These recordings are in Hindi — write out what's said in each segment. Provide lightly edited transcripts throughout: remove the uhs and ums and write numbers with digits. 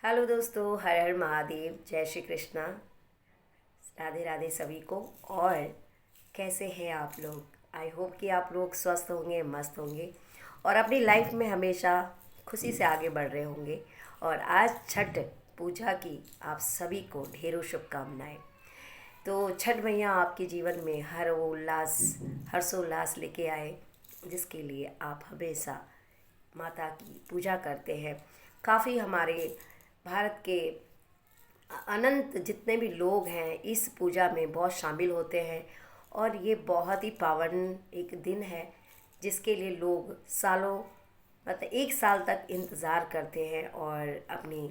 हेलो दोस्तों, हर हर महादेव, जय श्री कृष्णा। राधे राधे सभी को। और कैसे हैं आप लोग? आई होप कि आप लोग स्वस्थ होंगे, मस्त होंगे और अपनी लाइफ में हमेशा खुशी से आगे बढ़ रहे होंगे। और आज छठ पूजा की आप सभी को ढेरों शुभकामनाएं। तो छठ मैया आपके जीवन में हर वो उल्लास, हर्षोल्लास लेके आए, जिसके लिए आप हमेशा माता की पूजा करते हैं। काफ़ी हमारे भारत के अनंत जितने भी लोग हैं इस पूजा में बहुत शामिल होते हैं। और ये बहुत ही पावन एक दिन है, जिसके लिए लोग सालों, मतलब 1 साल तक इंतज़ार करते हैं और अपनी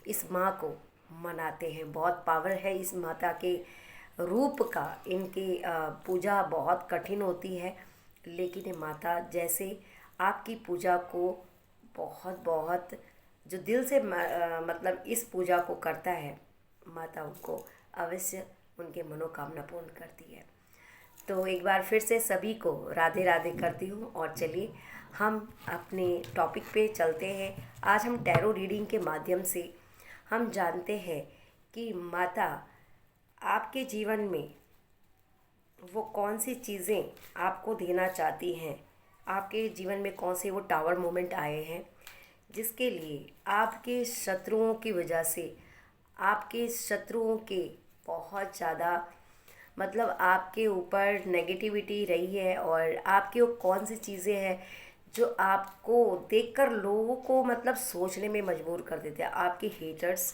इस माँ को मनाते हैं। बहुत पावर है इस माता के रूप का। इनकी पूजा बहुत कठिन होती है, लेकिन ये माता जैसे आपकी पूजा को बहुत बहुत जो दिल से मतलब इस पूजा को करता है, माता उनको अवश्य उनके मनोकामना पूर्ण करती है। तो एक बार फिर से सभी को राधे राधे करती हूँ और चलिए हम अपने टॉपिक पे चलते हैं। आज हम टैरो रीडिंग के माध्यम से हम जानते हैं कि माता आपके जीवन में वो कौन सी चीज़ें आपको देना चाहती हैं। आपके जीवन में कौन से वो टावर मोमेंट आए हैं जिसके लिए आपके शत्रुओं की वजह से, आपके शत्रुओं के बहुत ज़्यादा, मतलब आपके ऊपर नेगेटिविटी रही है। और आपकी वो कौन सी चीज़ें हैं जो आपको देखकर लोगों को मतलब सोचने में मजबूर कर देते हैं। आपके हेटर्स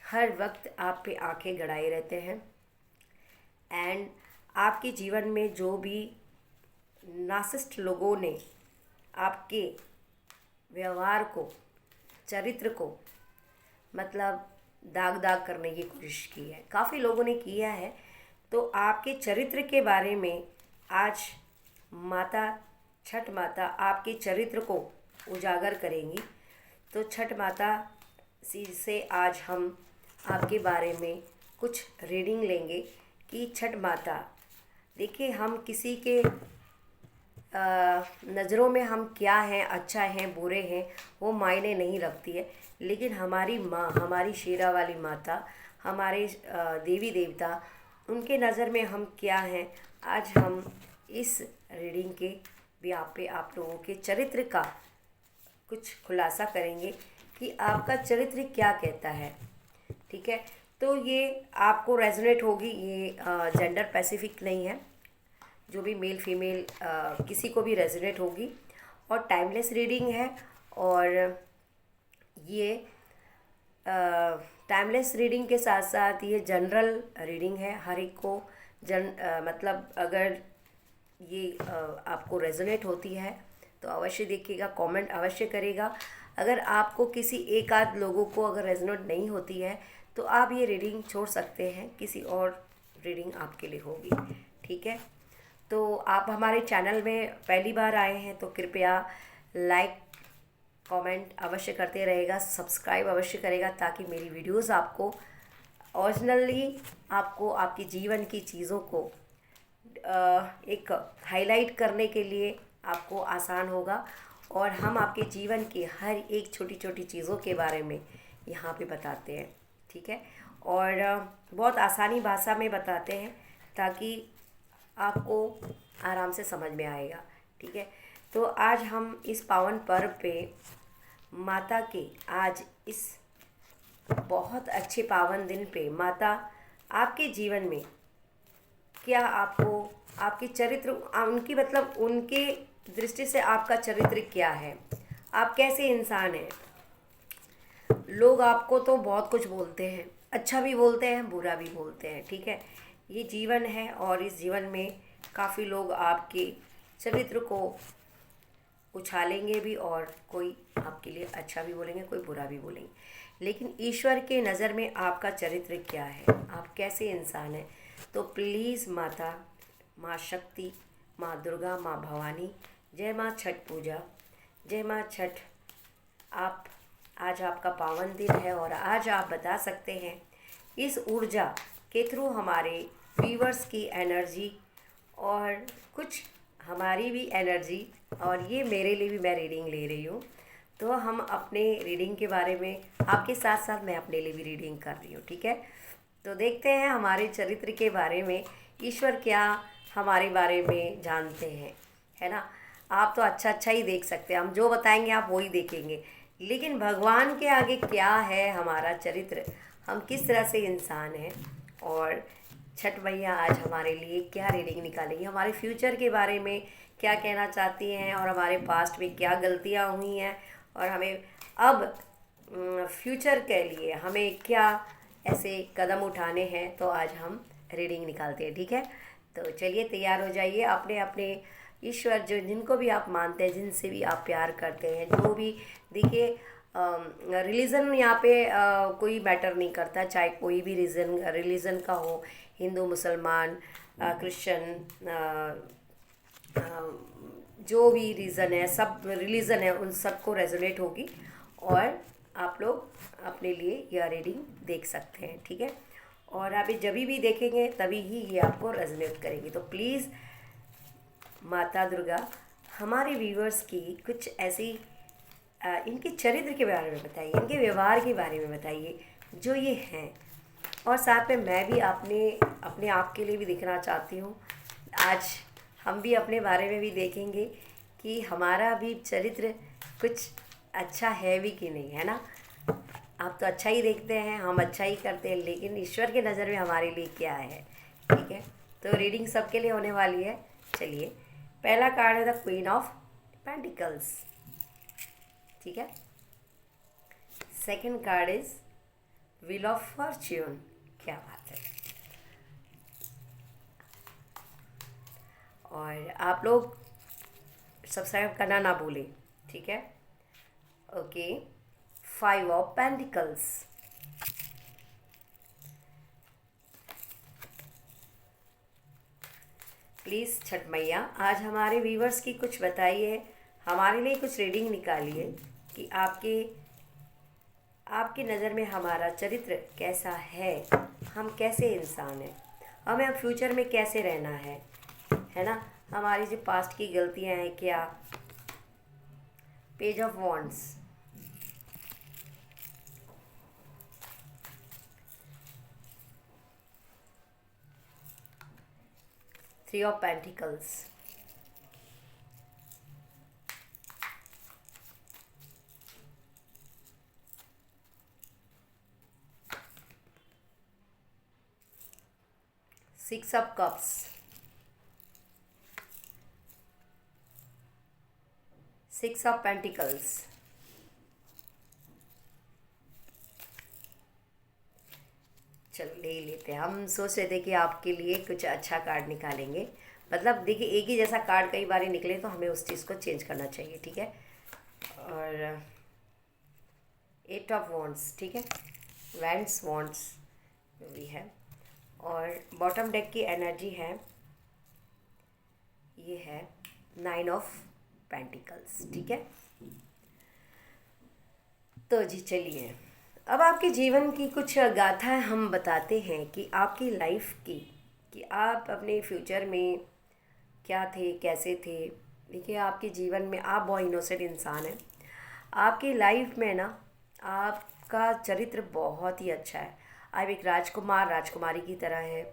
हर वक्त आप पे आंखें गड़ाए रहते हैं। एंड आपके जीवन में जो भी नार्सिसिस्ट लोगों ने आपके व्यवहार को, चरित्र को मतलब दाग दाग करने की कोशिश की है, काफ़ी लोगों ने किया है। तो आपके चरित्र के बारे में आज माता, छठ माता आपके चरित्र को उजागर करेंगी। तो छठ माता से आज हम आपके बारे में कुछ रीडिंग लेंगे कि छठ माता, देखिए हम किसी के नज़रों में हम क्या हैं, अच्छा हैं, बुरे हैं, वो मायने नहीं रखती है। लेकिन हमारी माँ, हमारी शेरा वाली माता, हमारे देवी देवता, उनके नज़र में हम क्या हैं, आज हम इस रीडिंग के भी आप लोगों के चरित्र का कुछ खुलासा करेंगे कि आपका चरित्र क्या कहता है। ठीक है, तो ये आपको रेजोनेट होगी। ये जेंडर स्पेसिफिक नहीं है, जो भी मेल फीमेल किसी को भी रेजोनेट होगी। और टाइमलेस रीडिंग है। और ये टाइमलेस रीडिंग के साथ साथ ये जनरल रीडिंग है। हर एक को मतलब अगर ये आपको रेजोनेट होती है तो अवश्य देखिएगा, कमेंट अवश्य करेगा। अगर आपको किसी एक आध लोगों को अगर रेजोनेट नहीं होती है तो आप ये रीडिंग छोड़ सकते हैं, किसी और रीडिंग आपके लिए होगी। ठीक है, तो आप हमारे चैनल में पहली बार आए हैं तो कृपया लाइक कमेंट अवश्य करते रहेगा, सब्सक्राइब अवश्य करेगा, ताकि मेरी वीडियोस आपको ओरिजिनली, आपको आपके जीवन की चीज़ों को एक हाईलाइट करने के लिए आपको आसान होगा। और हम आपके जीवन की हर एक छोटी छोटी चीज़ों के बारे में यहाँ पे बताते हैं। ठीक है, और बहुत आसानी भाषा में बताते हैं ताकि आपको आराम से समझ में आएगा। ठीक है, तो आज हम इस पावन पर्व पे माता के, आज इस बहुत अच्छे पावन दिन पे माता आपके जीवन में क्या आपको, आपके चरित्र, उनकी मतलब उनके दृष्टि से आपका चरित्र क्या है, आप कैसे इंसान हैं। लोग आपको तो बहुत कुछ बोलते हैं, अच्छा भी बोलते हैं, बुरा भी बोलते हैं। ठीक है, ये जीवन है और इस जीवन में काफ़ी लोग आपके चरित्र को उछालेंगे भी, और कोई आपके लिए अच्छा भी बोलेंगे, कोई बुरा भी बोलेंगे। लेकिन ईश्वर के नज़र में आपका चरित्र क्या है, आप कैसे इंसान हैं। तो प्लीज़ माता, माँ शक्ति, माँ दुर्गा, माँ भवानी, जय माँ छठ पूजा, जय माँ छठ। आप, आज आपका पावन दिन है और आज आप बता सकते हैं इस ऊर्जा के थ्रू हमारे व्यूवर्स की एनर्जी और कुछ हमारी भी एनर्जी, और ये मेरे लिए भी मैं रीडिंग ले रही हूँ। तो हम अपने रीडिंग के बारे में आपके साथ साथ मैं अपने लिए भी रीडिंग कर रही हूँ, ठीक है। तो देखते हैं हमारे चरित्र के बारे में ईश्वर क्या हमारे बारे में जानते हैं, है ना। आप तो अच्छा अच्छा ही देख सकते हैं, हम जो बताएंगे आप वही देखेंगे, लेकिन भगवान के आगे क्या है हमारा चरित्र, हम किस तरह से इंसान हैं। और छठ मैया आज हमारे लिए क्या रीडिंग निकालेंगी, हमारे फ्यूचर के बारे में क्या कहना चाहती हैं, और हमारे पास्ट में क्या गलतियाँ हुई हैं, और हमें अब फ्यूचर के लिए हमें क्या ऐसे कदम उठाने हैं। तो आज हम रीडिंग निकालते हैं, ठीक है। तो चलिए तैयार हो जाइए। अपने अपने ईश्वर जो जिनको भी आप मानते हैं, जिनसे भी आप प्यार करते हैं, जो भी देखिए रिलीज़न यहाँ पे कोई मैटर नहीं करता, चाहे कोई भी रिलीज़न का हो, हिंदू मुसलमान क्रिश्चियन जो भी रीज़न है, सब रिलीज़न है, उन सबको रेजोनेट होगी, और आप लोग अपने लिए यह रीडिंग देख सकते हैं, ठीक है। और आप जब भी देखेंगे तभी ही ये आपको रेजोनेट करेंगी। तो प्लीज़ माता दुर्गा हमारे व्यूअर्स की कुछ ऐसी इनके चरित्र के बारे में बताइए, इनके व्यवहार के बारे में बताइए जो ये हैं, और साथ में मैं भी अपने आप के लिए भी दिखना चाहती हूँ। आज हम भी अपने बारे में भी देखेंगे कि हमारा भी चरित्र कुछ अच्छा है भी कि नहीं, है ना। आप तो अच्छा ही देखते हैं, हम अच्छा ही करते हैं, लेकिन ईश्वर के नज़र में हमारे लिए क्या है, ठीक है। तो रीडिंग सबके लिए होने वाली है। चलिए, पहला कार्ड है द क्वीन ऑफ पेंटिकल्स, ठीक है। Second card is wheel of Fortune, क्या बात है। और आप लोग सब्सक्राइब करना ना भूलें, ठीक है। Okay, five of pentacles, please Chhath मैया आज हमारे व्यूवर्स की कुछ बताइए, हमारे लिए कुछ रीडिंग निकालिए कि आपकी नज़र में हमारा चरित्र कैसा है, हम कैसे इंसान हैं, हमें अब फ्यूचर में कैसे रहना है ना। हमारी जो पास्ट की गलतियां हैं क्या। Page of wands, three of pentacles, six of cups, six of pentacles, चलो ले लेते हैं। हम सोच रहे थे कि आपके लिए कुछ अच्छा कार्ड निकालेंगे, मतलब देखिए एक ही जैसा कार्ड कई बार निकले तो हमें उस चीज़ को चेंज करना चाहिए, ठीक है। और एट ऑफ वॉन्ड्स, ठीक है, वैंड्स वॉन्ड्स भी है, और बॉटम डेक की एनर्जी है, ये है नाइन ऑफ पेंटिकल्स, ठीक है। तो जी चलिए, अब आपके जीवन की कुछ गाथाएं हम बताते हैं कि आपकी लाइफ की, कि आप अपने फ्यूचर में क्या थे, कैसे थे। देखिए आपके जीवन में आप बहुत इनोसेंट इंसान हैं, आपकी लाइफ में ना आपका चरित्र बहुत ही अच्छा है। आप एक राजकुमार राजकुमारी की तरह हैं,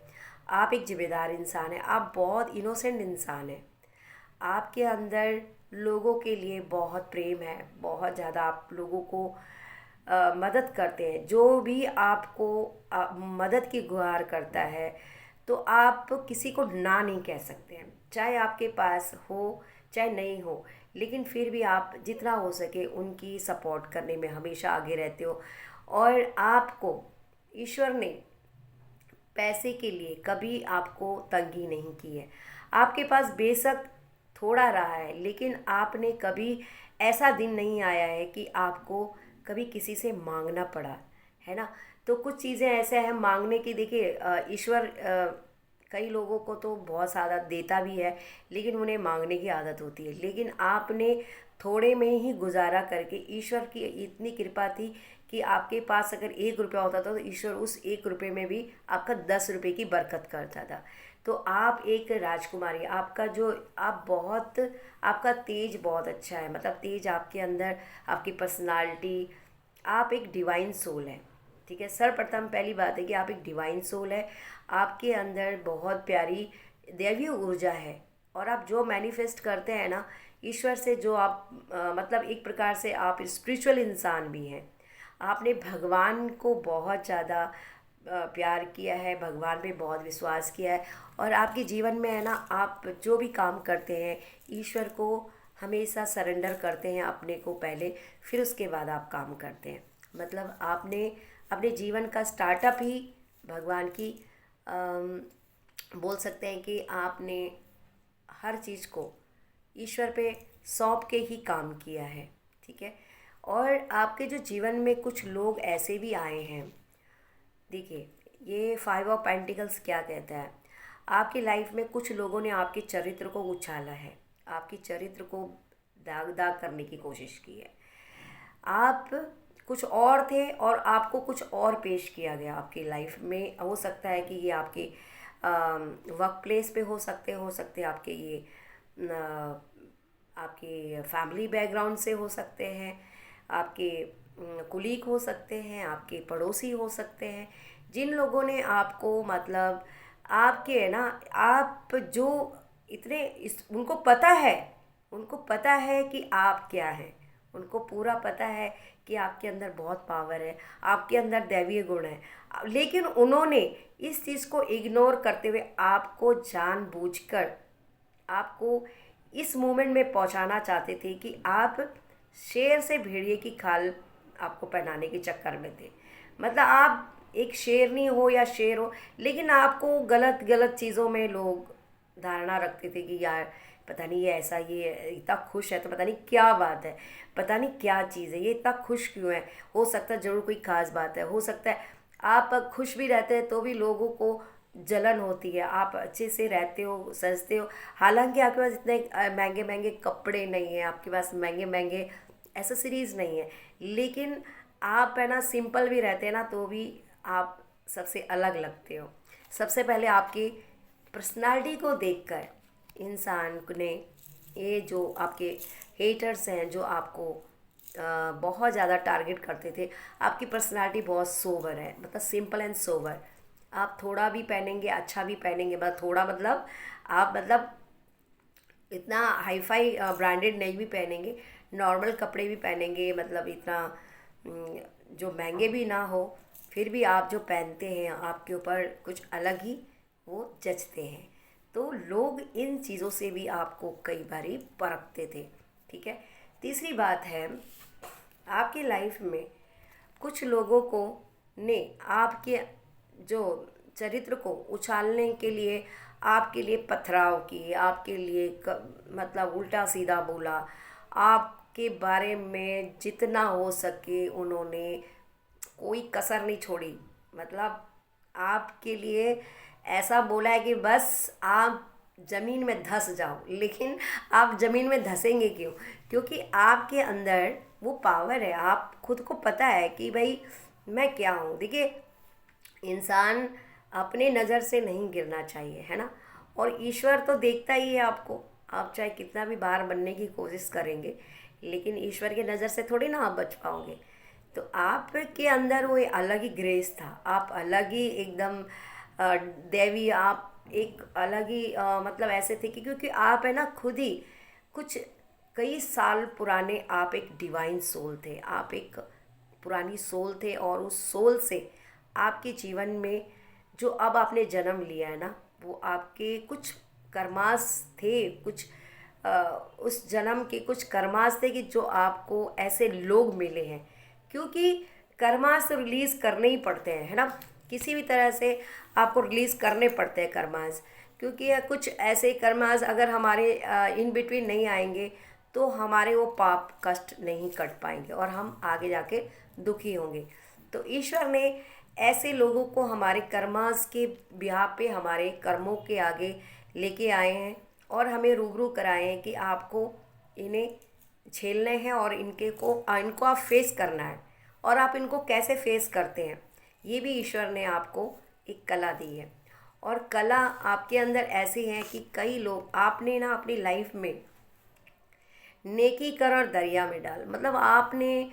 आप एक जिम्मेदार इंसान हैं, आप बहुत इनोसेंट इंसान हैं। आपके अंदर लोगों के लिए बहुत प्रेम है, बहुत ज़्यादा आप लोगों को मदद करते हैं। जो भी आपको मदद की गुहार करता है तो आप किसी को ना नहीं कह सकते हैं, चाहे आपके पास हो चाहे नहीं हो, लेकिन फिर भी आप जितना हो सके उनकी सपोर्ट करने में हमेशा आगे रहते हो। और आपको ईश्वर ने पैसे के लिए कभी आपको तंगी नहीं की है। आपके पास बेशक थोड़ा रहा है, लेकिन आपने कभी ऐसा दिन नहीं आया है कि आपको कभी किसी से मांगना पड़ा, है ना। तो कुछ चीज़ें ऐसे हैं मांगने की, देखिए ईश्वर कई लोगों को तो बहुत ज़्यादा देता भी है, लेकिन उन्हें मांगने की आदत होती है। लेकिन आपने थोड़े में ही गुजारा करके, ईश्वर की इतनी कृपा थी कि आपके पास अगर 1 रुपया होता था तो ईश्वर उस 1 रुपये में भी आपका 10 रुपये की बरकत करता था। तो आप एक राजकुमारी, आपका जो आप बहुत, आपका तेज बहुत अच्छा है, मतलब तेज आपके अंदर, आपकी पर्सनालिटी, आप एक डिवाइन सोल है। ठीक है, सर्वप्रथम पहली बात है कि आप एक डिवाइन सोल है। आपके अंदर बहुत प्यारी दैवीय ऊर्जा है, और आप जो मैनिफेस्ट करते हैं ना ईश्वर से, जो आप मतलब एक प्रकार से आप स्पिरिचुअल इंसान भी हैं। आपने भगवान को बहुत ज़्यादा प्यार किया है, भगवान पे बहुत विश्वास किया है, और आपके जीवन में है ना, आप जो भी काम करते हैं ईश्वर को हमेशा सरेंडर करते हैं अपने को पहले, फिर उसके बाद आप काम करते हैं। मतलब आपने अपने जीवन का स्टार्टअप ही भगवान की बोल सकते हैं कि आपने हर चीज़ को ईश्वर पे सौंप के ही काम किया है। ठीक है, और आपके जो जीवन में कुछ लोग ऐसे भी आए हैं, देखिए ये 5 ऑफ पेंटिकल्स क्या कहता है, आपकी लाइफ में कुछ लोगों ने आपके चरित्र को उछाला है, आपकी चरित्र को दाग दाग करने की कोशिश की है। आप कुछ और थे और आपको कुछ और पेश किया गया आपकी लाइफ में। हो सकता है कि ये आपके वर्क प्लेस पे हो सकते आपके ये आपके फैमिली बैकग्राउंड से हो सकते हैं, आपके कुलीग हो सकते हैं, आपके पड़ोसी हो सकते हैं, जिन लोगों ने आपको मतलब आपके है ना, आप जो इतने उनको पता है कि आप क्या हैं, उनको पूरा पता है कि आपके अंदर बहुत पावर है, आपके अंदर दैवीय गुण है, लेकिन उन्होंने इस चीज़ को इग्नोर करते हुए आपको जानबूझकर आपको इस मोमेंट में पहुंचाना चाहते थे कि आप शेर से भेड़िए की खाल आपको पहनाने के चक्कर में थे। मतलब आप एक शेरनी हो या शेर हो, लेकिन आपको गलत गलत चीज़ों में लोग धारणा रखते थे कि यार पता नहीं ये ऐसा, ये इतना खुश है तो पता नहीं क्या बात है, पता नहीं क्या चीज़ है, ये इतना खुश क्यों है, हो सकता है ज़रूर कोई खास बात है, हो सकता है आप खुश भी रहते हैं तो भी लोगों को जलन होती है। आप अच्छे से रहते हो, सजते हो, हालांकि आपके पास इतने महंगे महंगे कपड़े नहीं हैं, आपके पास महंगे महंगे एसेसरीज नहीं है, लेकिन आप है ना सिंपल भी रहते हैं ना तो भी आप सबसे अलग लगते हो। सबसे पहले आपकी पर्सनालिटी को देखकर इंसान ने, ये जो आपके हेटर्स हैं जो आपको बहुत ज़्यादा टारगेट करते थे, आपकी पर्सनालिटी बहुत सोबर है, मतलब सिंपल एंड सोबर। आप थोड़ा भी पहनेंगे अच्छा भी पहनेंगे, मतलब थोड़ा मतलब आप मतलब इतना हाई फाई ब्रांडेड नहीं भी पहनेंगे, नॉर्मल कपड़े भी पहनेंगे, मतलब इतना जो महंगे भी ना हो, फिर भी आप जो पहनते हैं आपके ऊपर कुछ अलग ही वो जचते हैं। तो लोग इन चीज़ों से भी आपको कई बारी परखते थे। ठीक है, तीसरी बात है, आपकी लाइफ में कुछ लोगों को ने आपके जो चरित्र को उछालने के लिए आपके लिए पथराव किए, आपके लिए मतलब उल्टा सीधा बोला, आपके बारे में जितना हो सके उन्होंने कोई कसर नहीं छोड़ी। मतलब आपके लिए ऐसा बोला है कि बस आप ज़मीन में धंस जाओ, लेकिन आप ज़मीन में धंसेंगे क्यों? क्योंकि आपके अंदर वो पावर है, आप खुद को पता है कि भाई मैं क्या हूँ। देखिए इंसान अपने नज़र से नहीं गिरना चाहिए, है ना, और ईश्वर तो देखता ही है आपको। आप चाहे कितना भी बाहर बनने की कोशिश करेंगे, लेकिन ईश्वर की नज़र से थोड़ी ना आप बच पाओगे। तो आपके अंदर वो एक अलग ही ग्रेस था, आप अलग ही एकदम दैवी, आप एक अलग ही मतलब ऐसे थे कि क्योंकि आप है ना खुद ही कुछ कई साल पुराने आप एक डिवाइन सोल थे, आप एक पुरानी सोल थे, और उस सोल से आपके जीवन में जो अब आपने जन्म लिया है ना, वो आपके कुछ कर्मास थे, कुछ उस जन्म के कुछ कर्मास थे कि जो आपको ऐसे लोग मिले हैं, क्योंकि कर्मास तो रिलीज़ करने ही पड़ते हैं, है ना, किसी भी तरह से आपको रिलीज़ करने पड़ते हैं कर्मास, क्योंकि कुछ ऐसे कर्मास अगर हमारे इन बिटवीन नहीं आएंगे तो हमारे वो पाप कष्ट नहीं कट पाएंगे और हम आगे जाके दुखी होंगे। तो ईश्वर ने ऐसे लोगों को हमारे कर्मास के ब्याह पे, हमारे कर्मों के आगे लेके आए हैं और हमें रूबरू कराए हैं कि आपको इन्हें झेलने हैं और इनको आप फेस करना है, और आप इनको कैसे फेस करते हैं ये भी ईश्वर ने आपको एक कला दी है। और कला आपके अंदर ऐसी है कि कई लोग आपने ना अपनी लाइफ में नेकी कर और दरिया में डाल, मतलब आपने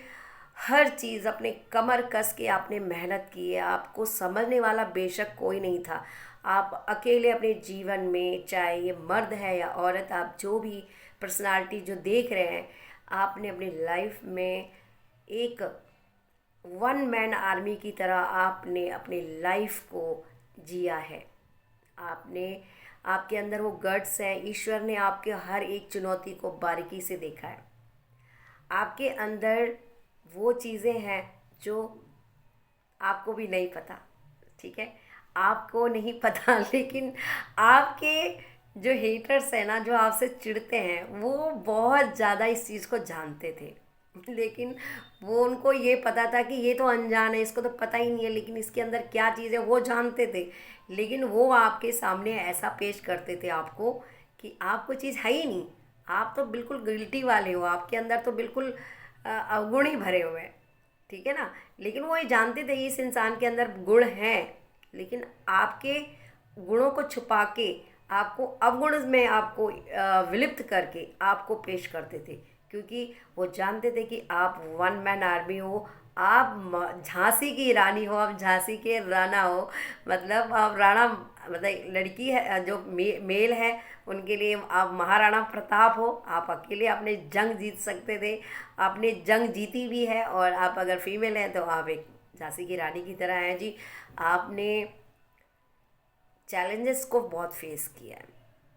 हर चीज़ अपने कमर कस के आपने मेहनत की है। आपको समझने वाला बेशक कोई नहीं था। आप अकेले अपने जीवन में, चाहे ये मर्द है या औरत, आप जो भी पर्सनालिटी जो देख रहे हैं, आपने अपनी लाइफ में एक वन मैन आर्मी की तरह आपने अपनी लाइफ को जिया है। आपने, आपके अंदर वो गट्स है। ईश्वर ने आपके हर एक चुनौती को बारीकी से देखा है। आपके अंदर वो चीज़ें हैं जो आपको भी नहीं पता, ठीक है, आपको नहीं पता लेकिन आपके जो हेटर्स हैं ना, जो आपसे चिढ़ते हैं, वो बहुत ज़्यादा इस चीज़ को जानते थे। लेकिन वो, उनको ये पता था कि ये तो अनजान है, इसको तो पता ही नहीं है, लेकिन इसके अंदर क्या चीज़ है वो जानते थे। लेकिन वो आपके सामने ऐसा पेश करते थे आपको कि आपको चीज़ है ही नहीं, आप तो बिल्कुल गिल्टी वाले हो, आपके अंदर तो बिल्कुल अवगुण ही भरे हुए हैं, ठीक है ना। लेकिन वो ये जानते थे इस इंसान के अंदर गुण हैं, लेकिन आपके गुणों को छुपा के आपको अवगुण में आपको विलिप्त करके आपको पेश करते थे, क्योंकि वो जानते थे कि आप वन मैन आर्मी हो। आप झांसी की रानी हो, आप झांसी के राणा हो, मतलब आप राणा, मतलब लड़की है जो मेल है, उनके लिए आप महाराणा प्रताप हो। आप अकेले आपने जंग जीत सकते थे, आपने जंग जीती भी है। और आप अगर फीमेल हैं तो आप एक झांसी की रानी की तरह हैं जी। आपने चैलेंजेस को बहुत फेस किया है,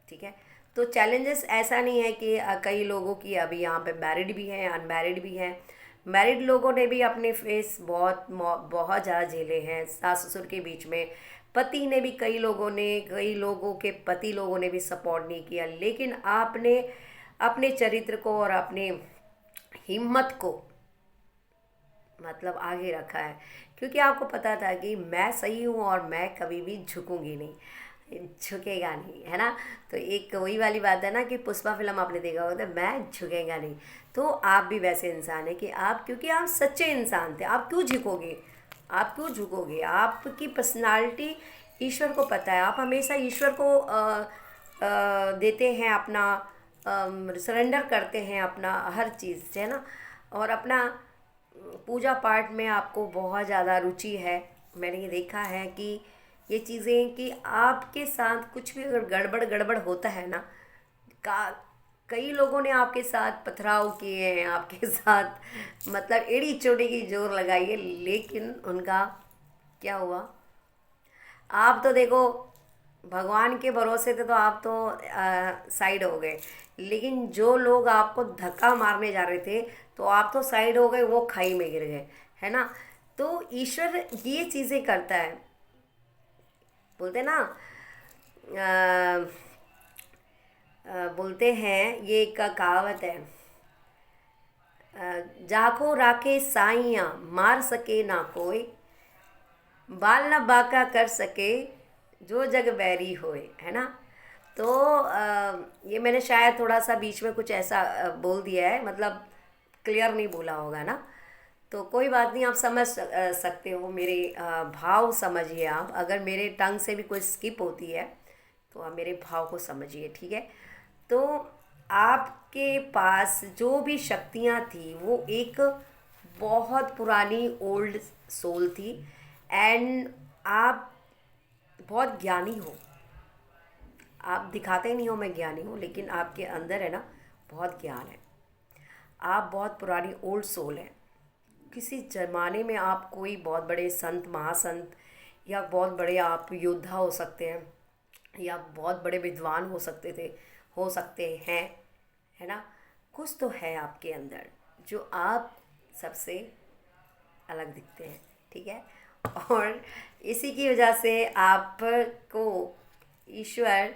ठीक है। तो चैलेंजेस ऐसा नहीं है कि कई लोगों की अभी यहाँ पे मैरिड भी हैं, अनमैरिड भी हैं। मैरिड लोगों ने भी अपने फेस बहुत ज़्यादा झेले हैं सास ससुर के बीच में। पति ने भी, कई लोगों के पति लोगों ने भी सपोर्ट नहीं किया। लेकिन आपने अपने चरित्र को और अपने हिम्मत को मतलब आगे रखा है, क्योंकि आपको पता था कि मैं सही हूँ और मैं कभी भी झुकूंगी नहीं, झुकेगा नहीं, है ना। तो एक वही वाली बात है ना कि पुष्पा फिल्म आपने देखा होगा, तो मैं झुकेगा नहीं। तो आप भी वैसे इंसान है कि आप, क्योंकि आप सच्चे इंसान थे, आप क्यों झुकोगे, आप क्यों झुकोगे। आपकी पर्सनालिटी ईश्वर को पता है। आप हमेशा ईश्वर को देते हैं अपना, सरेंडर करते हैं अपना हर चीज़, है ना। और अपना पूजा पाठ में आपको बहुत ज़्यादा रुचि है। मैंने ये देखा है कि ये चीज़ें कि आपके साथ कुछ भी अगर गड़बड़ गड़बड़ होता है ना, का कई लोगों ने आपके साथ पथराव किए हैं, आपके साथ मतलब एड़ी चोटी की जोर लगाई है, लेकिन उनका क्या हुआ। आप तो देखो भगवान के भरोसे थे, तो आप तो साइड हो गए। लेकिन जो लोग आपको धक्का मारने जा रहे थे, तो आप तो साइड हो गए, वो खाई में गिर गए, है ना। तो ईश्वर ये चीज़ें करता है। बोलते ना, बोलते हैं, ये एक कहावत है, जाको राखे साइयाँ मार सके ना कोई, बाल न बांका कर सके जो जग बैरी होए, है ना। तो ये मैंने शायद थोड़ा सा बीच में कुछ ऐसा बोल दिया है, मतलब क्लियर नहीं बोला होगा ना। तो कोई बात नहीं, आप समझ सकते हो मेरे भाव, समझिए आप। अगर मेरे टंग से भी कोई स्किप होती है तो आप मेरे भाव को समझिए, ठीक है। तो आपके पास जो भी शक्तियाँ थी वो एक बहुत पुरानी ओल्ड सोल थी। एंड आप बहुत ज्ञानी हो। आप दिखाते नहीं हो मैं ज्ञानी हूँ, लेकिन आपके अंदर है ना बहुत ज्ञान है। आप बहुत पुरानी ओल्ड सोल है। किसी ज़माने में आप कोई बहुत बड़े संत, महासंत, या बहुत बड़े आप योद्धा हो सकते हैं, या बहुत बड़े विद्वान हो सकते थे, हो सकते हैं, है ना। कुछ तो है आपके अंदर जो आप सबसे अलग दिखते हैं, ठीक है। और इसी की वजह से आपको ईश्वर,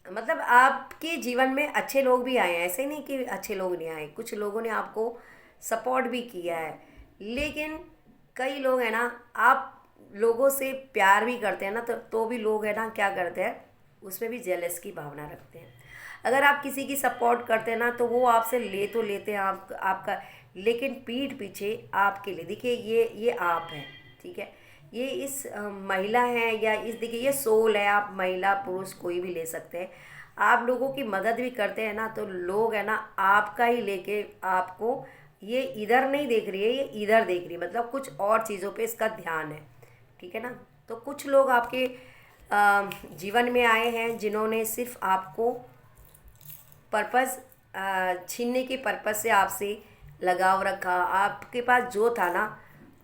मतलब आपके जीवन में अच्छे लोग भी आए हैं, ऐसे नहीं कि अच्छे लोग नहीं आए। कुछ लोगों ने आपको सपोर्ट भी किया है, लेकिन कई लोग हैं ना, आप लोगों से प्यार भी करते हैं ना, तो भी लोग है ना क्या करते हैं, उसमें भी जेलस की भावना रखते हैं। अगर आप किसी की सपोर्ट करते हैं ना, तो वो आपसे ले तो लेते हैं आपका, लेकिन पीठ पीछे आपके लिए, देखिए ये आप हैं, ठीक है। ये इस महिला हैं या इस, देखिए ये सोल है, आप महिला पुरुष कोई भी ले सकते हैं। आप लोगों की मदद भी करते हैं ना, तो लोग है ना आपका ही लेके आपको, ये इधर नहीं देख रही है, ये इधर देख रही है, मतलब कुछ और चीज़ों पे इसका ध्यान है। ठीक है ना। तो कुछ लोग आपके जीवन में आए हैं जिन्होंने सिर्फ आपको पर्पस छीनने के पर्पस से आपसे लगाव रखा। आपके पास जो था ना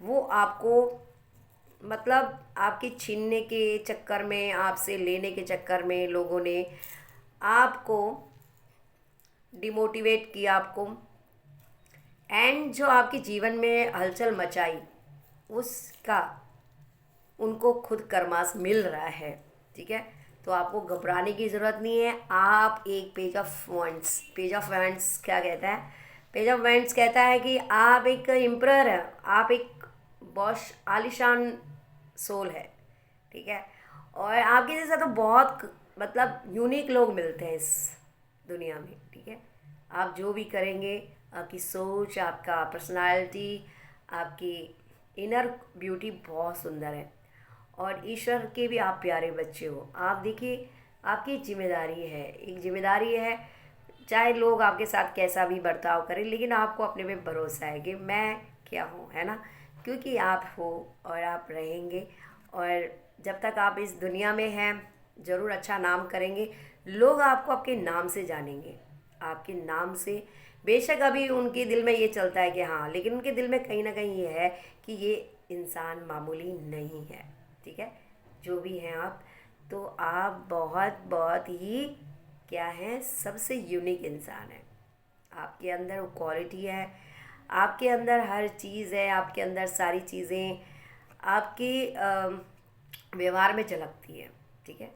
वो आपको, मतलब आपके छीनने के चक्कर में, आपसे लेने के चक्कर में लोगों ने आपको डिमोटिवेट किया आपको, एंड जो आपके जीवन में हलचल मचाई उसका उनको खुद कर्मास मिल रहा है। ठीक है। तो आपको घबराने की ज़रूरत नहीं है। आप एक पेज ऑफ वैंड्स क्या कहता है, पेज ऑफ वैंड्स कहता है कि आप एक एम्परर है, आप एक बॉश आलिशान सोल है। ठीक है। और आपके जैसा तो बहुत, मतलब यूनिक लोग मिलते हैं इस दुनिया में। ठीक है। आप जो भी करेंगे, आपकी सोच, आपका पर्सनालिटी, आपकी इनर ब्यूटी बहुत सुंदर है, और ईश्वर के भी आप प्यारे बच्चे हो। आप देखिए, आपकी जिम्मेदारी है, एक जिम्मेदारी है, चाहे लोग आपके साथ कैसा भी बर्ताव करें, लेकिन आपको अपने पे भरोसा है कि मैं क्या हूँ, है ना। क्योंकि आप हो और आप रहेंगे, और जब तक आप इस दुनिया में हैं ज़रूर अच्छा नाम करेंगे। लोग आपको आपके नाम से जानेंगे, आपके नाम से। बेशक अभी उनके दिल में ये चलता है कि हाँ, लेकिन उनके दिल में कहीं ना कहीं ये है कि ये इंसान मामूली नहीं है। ठीक है। जो भी हैं आप, तो आप बहुत बहुत ही क्या हैं, सबसे यूनिक इंसान है। आपके अंदर वो क्वालिटी है, आपके अंदर हर चीज़ है, आपके अंदर सारी चीज़ें आपके व्यवहार में झलकती है। ठीक है।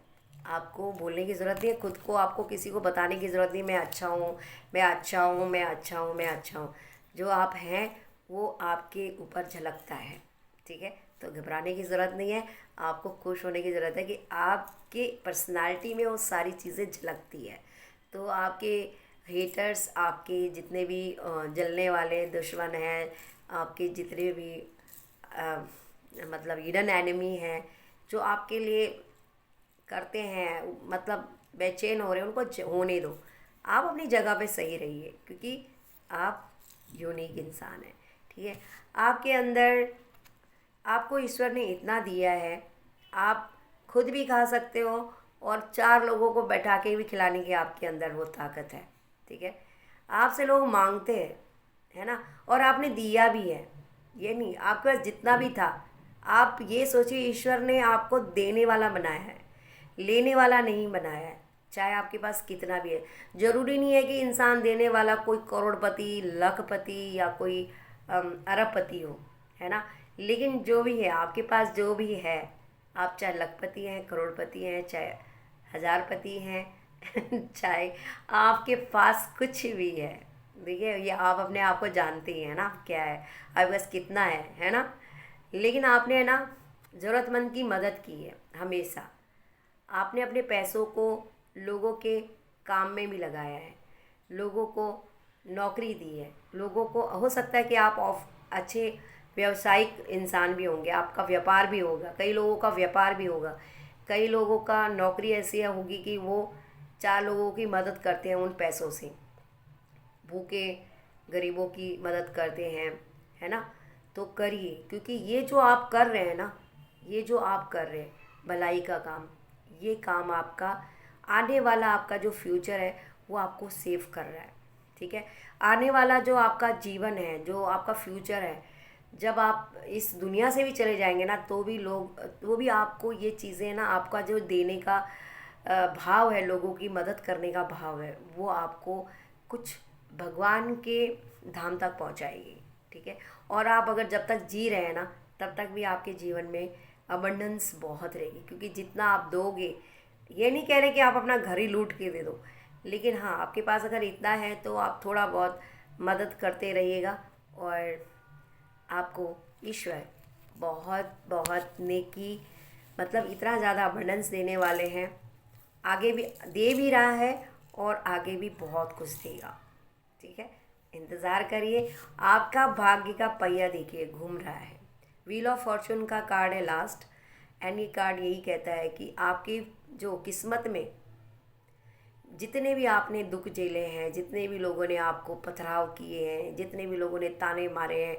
आपको बोलने की ज़रूरत नहीं है, खुद को आपको किसी को बताने की ज़रूरत नहीं, मैं अच्छा हूँ, मैं अच्छा हूँ, मैं अच्छा हूँ, मैं अच्छा हूँ। जो आप हैं वो आपके ऊपर झलकता है। ठीक है। तो घबराने की ज़रूरत नहीं है, आपको खुश होने की ज़रूरत है कि आपके पर्सनालिटी में वो सारी चीज़ें झलकती है। तो आपके हेटर्स, आपके जितने भी जलने वाले दुश्मन हैं, आपके जितने भी अ, मतलब हिडन एनिमी हैं, जो आपके लिए करते हैं, मतलब बेचैन हो रहे हैं, उनको होने दो। आप अपनी जगह पे सही रहिए, क्योंकि आप यूनिक इंसान हैं। ठीक है। आपके अंदर, आपको ईश्वर ने इतना दिया है, आप खुद भी खा सकते हो और चार लोगों को बैठा के भी खिलाने की आपके अंदर वो ताकत है। ठीक है। आपसे लोग मांगते हैं, है ना, और आपने दिया भी है। ये नहीं, आपके पास जितना भी था, आप ये सोचिए ईश्वर ने आपको देने वाला बनाया है, लेने वाला नहीं बनाया है। चाहे आपके पास कितना भी है, ज़रूरी नहीं है कि इंसान देने वाला कोई करोड़पति, लखपति या कोई अरबपति हो, है ना। लेकिन जो भी है आपके पास, जो भी है, आप चाहे लखपति हैं, करोड़पति हैं, चाहे हजारपति हैं चाहे आपके पास कुछ भी है, देखिए ये आप अपने आप को जानते ही हैं ना क्या है, आपके पास कितना है ना। लेकिन आपने है ना ज़रूरतमंद की मदद की है हमेशा। आपने अपने पैसों को लोगों के काम में भी लगाया है, लोगों को नौकरी दी है, लोगों को, हो सकता है कि आप ऑफ अच्छे व्यवसायिक इंसान भी होंगे, आपका व्यापार भी होगा, कई लोगों का व्यापार भी होगा, कई लोगों का नौकरी ऐसी होगी कि वो चार लोगों की मदद करते हैं उन पैसों से, भूखे गरीबों की मदद करते हैं, है ना। तो करिए, क्योंकि ये जो आप कर रहे हैं ना, ये जो आप कर रहे हैं भलाई का काम, ये काम आपका आने वाला, आपका जो फ्यूचर है वो आपको सेव कर रहा है। ठीक है। आने वाला जो आपका जीवन है, जो आपका फ्यूचर है, जब आप इस दुनिया से भी चले जाएंगे ना, तो भी लोग, वो भी आपको ये चीज़ें ना, आपका जो देने का भाव है, लोगों की मदद करने का भाव है, वो आपको कुछ भगवान के धाम तक पहुंचाएगी। ठीक है। और आप अगर जब तक जी रहे हैं ना, तब तक भी आपके जीवन में अबंडेंस बहुत रहेगी, क्योंकि जितना आप दोगे, ये नहीं कह रहे कि आप अपना घर ही लूट के दे दो, लेकिन हाँ, आपके पास अगर इतना है तो आप थोड़ा बहुत मदद करते रहिएगा, और आपको ईश्वर बहुत बहुत नेकी, मतलब इतना ज़्यादा अबंडेंस देने वाले हैं, आगे भी दे भी रहा है और आगे भी बहुत कुछ देगा। ठीक है। इंतज़ार करिए, आपका भाग्य का पहिया देखिए घूम रहा है, व्हील ऑफ फॉर्चून का कार्ड है लास्ट, एंड ये कार्ड यही कहता है कि आपकी जो किस्मत में जितने भी आपने दुख झेले हैं, जितने भी लोगों ने आपको पथराव किए हैं, जितने भी लोगों ने ताने मारे हैं,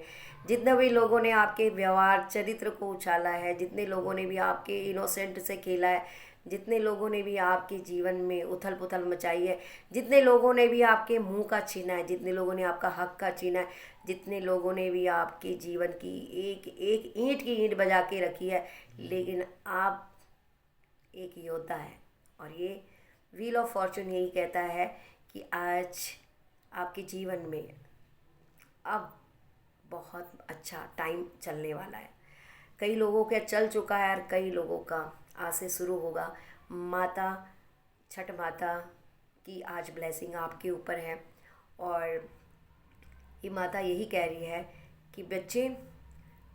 जितने भी लोगों ने आपके व्यवहार चरित्र को उछाला है, जितने लोगों ने भी आपके इनोसेंट से खेला है, जितने लोगों ने भी आपके जीवन में उथल पुथल मचाई है, जितने लोगों ने भी आपके मुंह का छीना है, जितने लोगों ने आपका हक का छीना है, जितने लोगों ने भी आपके जीवन की एक एक ईंट की ईंट बजा के रखी है, लेकिन आप एक योद्धा है। और ये व्हील ऑफ फॉर्चून यही कहता है कि आज आपके जीवन में अब बहुत अच्छा टाइम चलने वाला है। कई लोगों का चल चुका है और कई लोगों का आज से शुरू होगा। माता छठ माता की आज ब्लेसिंग आपके ऊपर है, और ये माता यही कह रही है कि बच्चे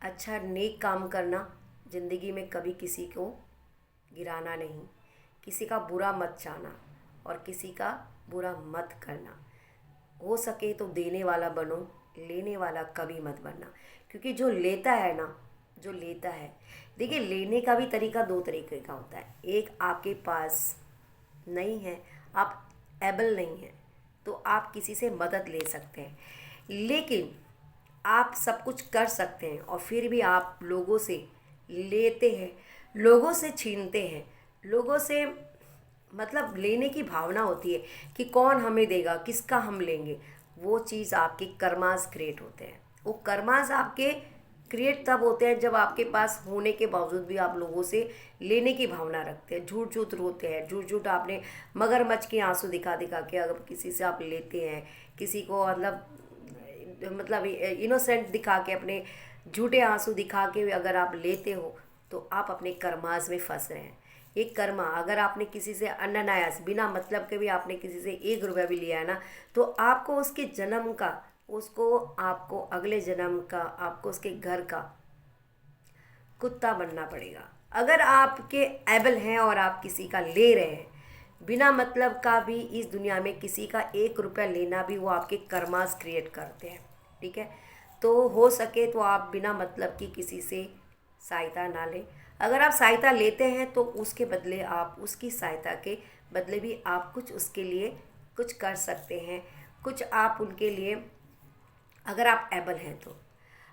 अच्छा नेक काम करना, ज़िंदगी में कभी किसी को गिराना नहीं, किसी का बुरा मत चाहना और किसी का बुरा मत करना। हो सके तो देने वाला बनो, लेने वाला कभी मत बनना। क्योंकि जो लेता है ना, जो लेता है, देखिए लेने का भी तरीका दो तरीके का होता है। एक, आपके पास नहीं है, आप एबल नहीं हैं, तो आप किसी से मदद ले सकते हैं, लेकिन आप सब कुछ कर सकते हैं और फिर भी आप लोगों से लेते हैं, लोगों से छीनते हैं, लोगों से मतलब लेने की भावना होती है कि कौन हमें देगा, किसका हम लेंगे। वो चीज़ आपके कर्मास क्रिएट होते हैं। वो कर्मास आपके क्रिएट तब होते हैं जब आपके पास होने के बावजूद भी आप लोगों से लेने की भावना रखते हैं, झूठ झूठ रोते हैं, झूठ झूठ आपने मगरमच्छ के आंसू दिखा दिखा के अगर किसी से आप लेते हैं, किसी को मतलब इनोसेंट दिखा के, अपने झूठे आंसू दिखा के अगर आप लेते हो, तो आप अपने कर्मास में फंस रहे हैं। एक कर्मा, अगर आपने किसी से अनायास बिना मतलब के भी आपने किसी से 1 रुपया भी लिया है ना, तो आपको उसके जन्म का, उसको आपको अगले जन्म का, आपको उसके घर का कुत्ता बनना पड़ेगा। अगर आपके एबल हैं और आप किसी का ले रहे हैं बिना मतलब का भी, इस दुनिया में किसी का 1 रुपया लेना भी वो आपके कर्मास क्रिएट करते हैं। ठीक है, तो हो सके तो आप बिना मतलब की किसी से सहायता ना लें। अगर आप सहायता लेते हैं तो उसके बदले, आप उसकी सहायता के बदले भी आप कुछ उसके लिए कुछ कर सकते हैं, कुछ आप उनके लिए, अगर आप एबल हैं तो।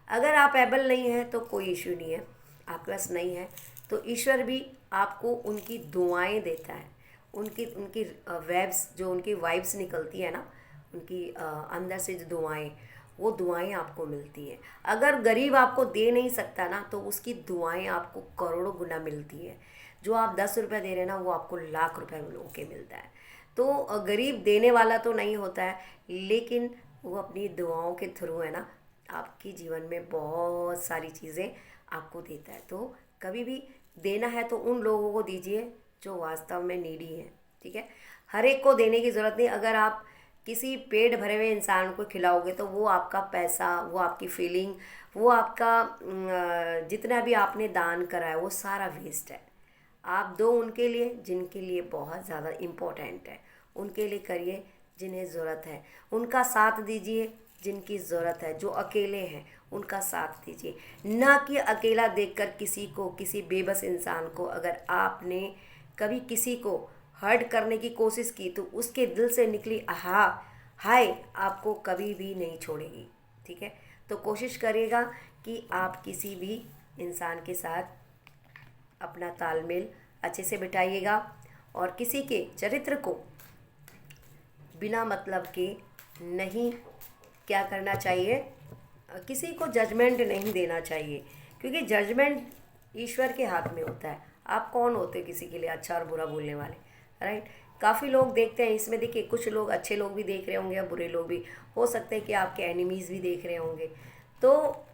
अगर आप एबल नहीं हैं तो कोई इशू नहीं है, आपके पास नहीं है तो ईश्वर भी आपको उनकी दुआएं देता है। उनकी उनकी वेब्स, जो उनकी वाइब्स निकलती है ना, उनकी अंदर से जो दुआएं, वो दुआएं आपको मिलती हैं। अगर गरीब आपको दे नहीं सकता ना, तो उसकी दुआएं आपको करोड़ों गुना मिलती हैं। जो आप 10 रुपये दे रहे हैं ना, वो आपको लाख रुपए मिल के मिलता है। तो गरीब देने वाला तो नहीं होता है, लेकिन वो अपनी दुआओं के थ्रू है ना, आपके जीवन में बहुत सारी चीज़ें आपको देता है। तो कभी भी देना है तो उन लोगों को दीजिए जो वास्तव में नीडी है। ठीक है, हर एक को देने की ज़रूरत नहीं। अगर आप किसी पेट भरे हुए इंसान को खिलाओगे तो वो आपका पैसा, वो आपकी फीलिंग, वो आपका जितना भी आपने दान करा है, वो सारा वेस्ट है। आप दो उनके लिए जिनके लिए बहुत ज़्यादा इम्पोर्टेंट है, उनके लिए करिए जिन्हें ज़रूरत है, उनका साथ दीजिए जिनकी ज़रूरत है, जो अकेले हैं उनका साथ दीजिए। ना कि अकेला देखकर किसी को, किसी बेबस इंसान को, अगर आपने कभी किसी को हर्ट करने की कोशिश की तो उसके दिल से निकली हाय आपको कभी भी नहीं छोड़ेगी। ठीक है, तो कोशिश करिएगा कि आप किसी भी इंसान के साथ अपना तालमेल अच्छे से बिठाइएगा और किसी के चरित्र को बिना मतलब के नहीं क्या करना चाहिए, किसी को जजमेंट नहीं देना चाहिए, क्योंकि जजमेंट ईश्वर के हाथ में होता है। आप कौन होते किसी के लिए अच्छा और बुरा बोलने वाले, राइट। काफ़ी लोग देखते हैं इसमें, देखिए कुछ लोग अच्छे लोग भी देख रहे होंगे और बुरे लोग भी, हो सकते हैं कि आपके एनिमीज़ भी देख रहे होंगे। तो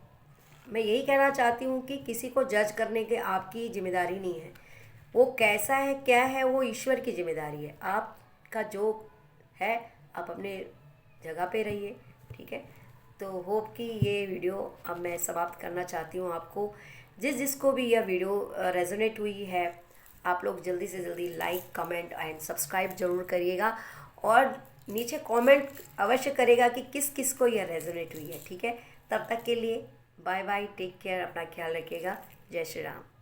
मैं यही कहना चाहती हूँ कि किसी को जज करने के आपकी जिम्मेदारी नहीं है। वो कैसा है, क्या है, वो ईश्वर की जिम्मेदारी है। आपका जो है आप अपने जगह पे रहिए। ठीक है, तो होप कि ये वीडियो अब मैं समाप्त करना चाहती हूँ। आपको जिसको भी यह वीडियो रेजोनेट हुई है, आप लोग जल्दी से जल्दी लाइक, कमेंट एंड सब्सक्राइब ज़रूर करिएगा और नीचे कमेंट अवश्य करेगा कि किस किस को यह रेजोनेट हुई है। ठीक है, तब तक के लिए बाय बाय, टेक केयर, अपना ख्याल रखिएगा। जय श्री राम।